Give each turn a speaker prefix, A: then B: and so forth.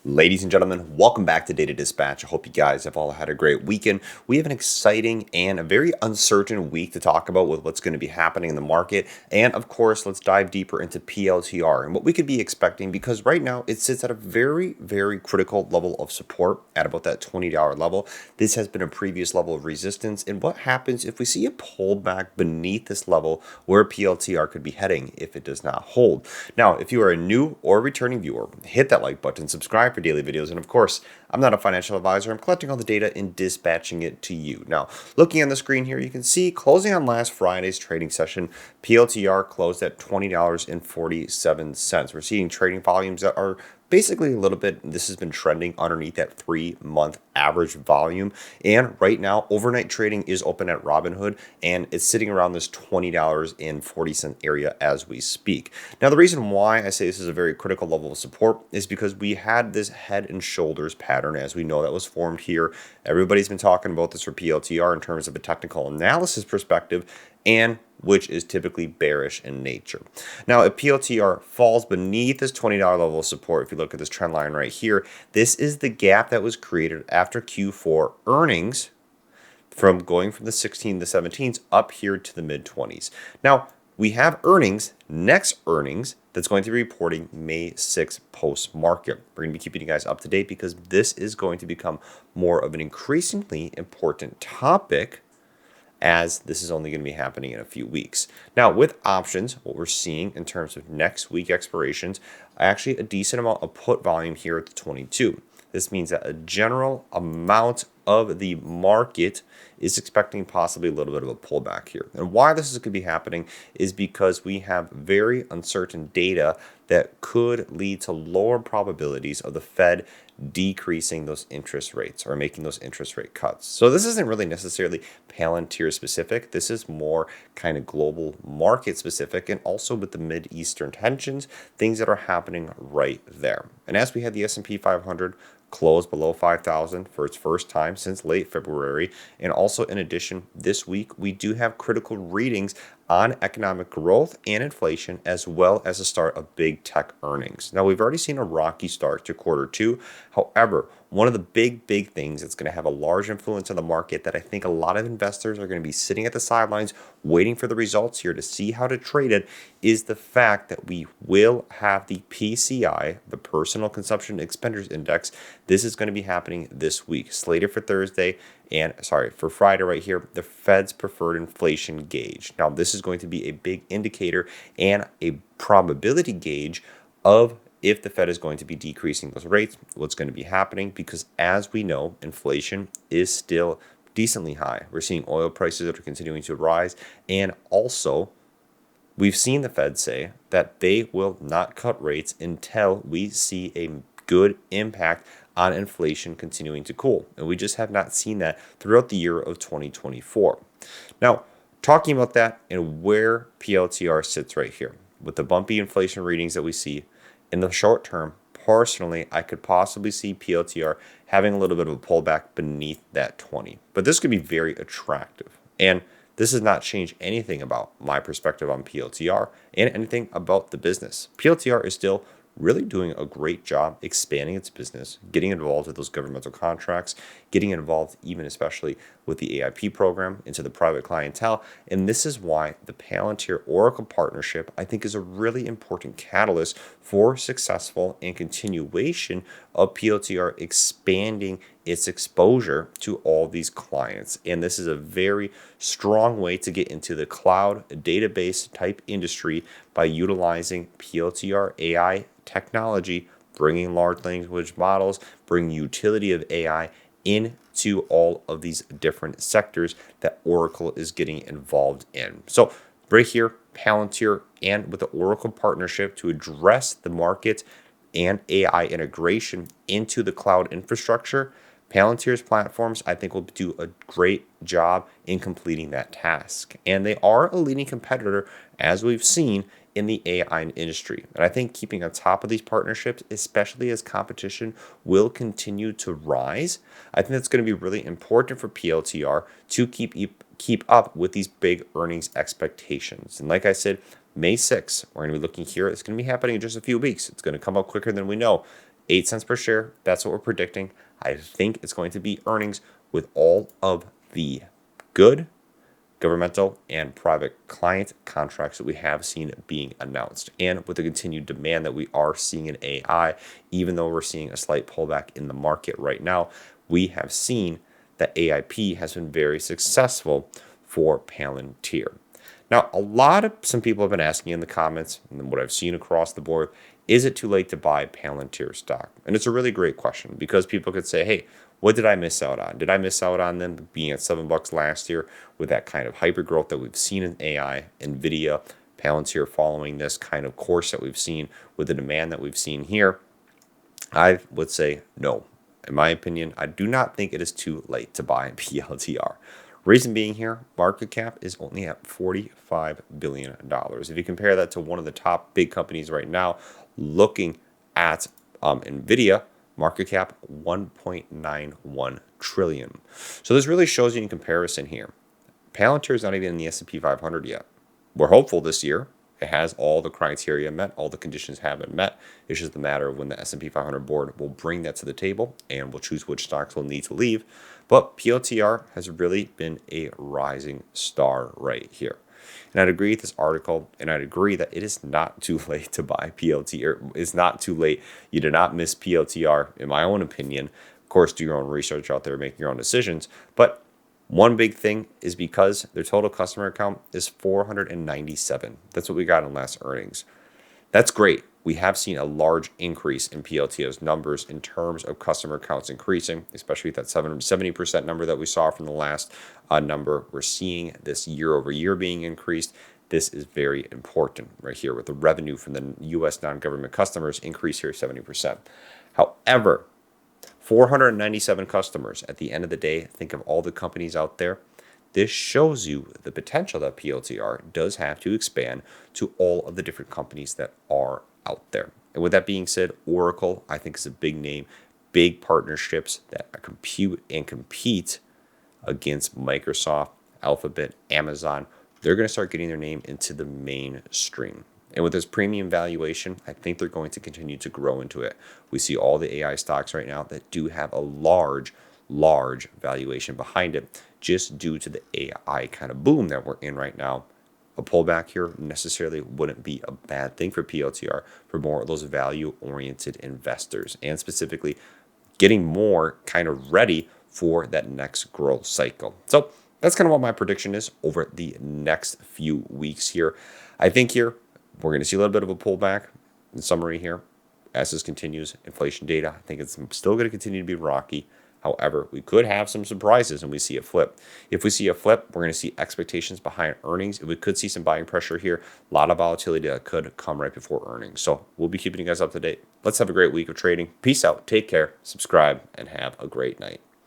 A: Ladies and gentlemen, welcome back to Data Dispatch. I hope you guys have all had a great weekend. We have an exciting and a very uncertain week to talk about with what's going to be happening in the market. And of course, let's dive deeper into PLTR and what we could be expecting, because right now it sits at a very, very critical level of support at about that $20 level. This has been a previous level of resistance. And what happens if we see a pullback beneath this level where PLTR could be heading if it does not hold? Now, if you are a new or returning viewer, hit that like button, subscribe for daily videos, and of course, I'm not a financial advisor. I'm collecting all the data and dispatching it to you. Now, looking on the screen here, you can see closing on last Friday's trading session, PLTR closed at $20.47. We're seeing trading volumes that are basically a little bit, this has been trending underneath that 3-month average volume. And right now, overnight trading is open at Robinhood, and it's sitting around this $20.40 area as we speak. Now, the reason why I say this is a very critical level of support is because we had this head and shoulders pattern, as we know, that was formed here. Everybody's been talking about this for PLTR in terms of a technical analysis perspective, and which is typically bearish in nature. Now, if PLTR falls beneath this $20 level of support, if you look at this trend line right here, this is the gap that was created after Q4 earnings, from going from the 16 to 17s up here to the mid 20s. Now, we have next earnings, that's going to be reporting May 6th post-market. We're going to be keeping you guys up to date because this is going to become more of an increasingly important topic, as this is only going to be happening in a few weeks. Now, with options, what we're seeing in terms of next week expirations, actually a decent amount of put volume here at the 22. This means that a general amount of the market is expecting possibly a little bit of a pullback here. And why this is going to be happening is because we have very uncertain data that could lead to lower probabilities of the Fed decreasing those interest rates or making those interest rate cuts. So this isn't really necessarily Palantir specific. This is more kind of global market specific, and also with the Mid-Eastern tensions, things that are happening right there. And as we had the S&P 500 closed below 5,000 for its first time since late February. And also, in addition, this week, we do have critical readings on economic growth and inflation, as well as the start of big tech earnings. Now, we've already seen a rocky start to quarter two. However, one of the big things that's going to have a large influence on the market that I think a lot of investors are going to be sitting at the sidelines waiting for the results here to see how to trade it is the fact that we will have the PCI, the Personal Consumption Expenditures Index. This is going to be happening this week, slated for Thursday. And for Friday right here, the Fed's preferred inflation gauge. Now, this is going to be a big indicator and a probability gauge of if the Fed is going to be decreasing those rates, what's going to be happening, because as we know, inflation is still decently high. We're seeing oil prices that are continuing to rise, and also we've seen the Fed say that they will not cut rates until we see a good impact on inflation continuing to cool. And we just have not seen that throughout the year of 2024. Now, talking about that and where PLTR sits right here, with the bumpy inflation readings that we see in the short term, personally, I could possibly see PLTR having a little bit of a pullback beneath that 20. But this could be very attractive. And this does not change anything about my perspective on PLTR and anything about the business. PLTR is still really doing a great job expanding its business, getting involved with those governmental contracts, getting involved even especially with the AIP program into the private clientele. And this is why the Palantir Oracle partnership, I think, is a really important catalyst for successful and continuation of PLTR expanding its exposure to all these clients. And this is a very strong way to get into the cloud database type industry by utilizing PLTR AI technology, bringing large language models, bringing utility of AI into all of these different sectors that Oracle is getting involved in. So right here, Palantir and with the Oracle partnership to address the market and AI integration into the cloud infrastructure, Palantir's platforms, I think, will do a great job in completing that task. And they are a leading competitor, as we've seen, in the AI industry. And I think keeping on top of these partnerships, especially as competition will continue to rise, I think that's going to be really important for PLTR to keep up with these big earnings expectations. And like I said, May 6th, we're going to be looking here. It's going to be happening in just a few weeks. It's going to come up quicker than we know. 8 cents per share. That's what we're predicting. I think it's going to be earnings with all of the good governmental and private client contracts that we have seen being announced. And with the continued demand that we are seeing in AI, even though we're seeing a slight pullback in the market right now, we have seen that AIP has been very successful for Palantir. Now, some people have been asking in the comments, and what I've seen across the board, is it too late to buy Palantir stock? And it's a really great question because people could say, hey, what did I miss out on? Did I miss out on them being at $7 last year with that kind of hyper growth that we've seen in AI, NVIDIA, Palantir following this kind of course that we've seen with the demand that we've seen here? I would say no. In my opinion, I do not think it is too late to buy PLTR. Reason being here, market cap is only at $45 billion. If you compare that to one of the top big companies right now, looking at NVIDIA, market cap 1.91 trillion. So this really shows you in comparison here. Palantir is not even in the S&P 500 yet. We're hopeful this year. It has all the criteria met, all the conditions have been met. It's just a matter of when the S&P 500 board will bring that to the table and will choose which stocks will need to leave. But PLTR has really been a rising star right here. And I'd agree with this article, and I'd agree that it is not too late to buy PLTR. It's not too late. You do not miss PLTR, in my own opinion. Of course, do your own research out there, make your own decisions. But one big thing is because their total customer account is 497. That's what we got in last earnings. That's great. We have seen a large increase in PLTO's numbers in terms of customer accounts increasing, especially with that 70% number that we saw from the last number. We're seeing this year over year being increased. This is very important right here with the revenue from the U.S. non-government customers increase here 70%. However, 497 customers at the end of the day, think of all the companies out there. This shows you the potential that PLTR does have to expand to all of the different companies that are out there. And with that being said, Oracle, I think, is a big name, big partnerships that compute and compete against Microsoft, Alphabet, Amazon. They're going to start getting their name into the mainstream. And with this premium valuation, I think they're going to continue to grow into it. We see all the AI stocks right now that do have a large valuation behind it just due to the AI kind of boom that we're in right now. A pullback here necessarily wouldn't be a bad thing for PLTR for more of those value-oriented investors and specifically getting more kind of ready for that next growth cycle. So that's kind of what my prediction is over the next few weeks here. I think here we're going to see a little bit of a pullback in summary here as this continues. Inflation data, I think it's still going to continue to be rocky. However, we could have some surprises and we see a flip. If we see a flip, we're going to see expectations behind earnings. If we could see some buying pressure here, a lot of volatility that could come right before earnings. So we'll be keeping you guys up to date. Let's have a great week of trading. Peace out. Take care. Subscribe and have a great night.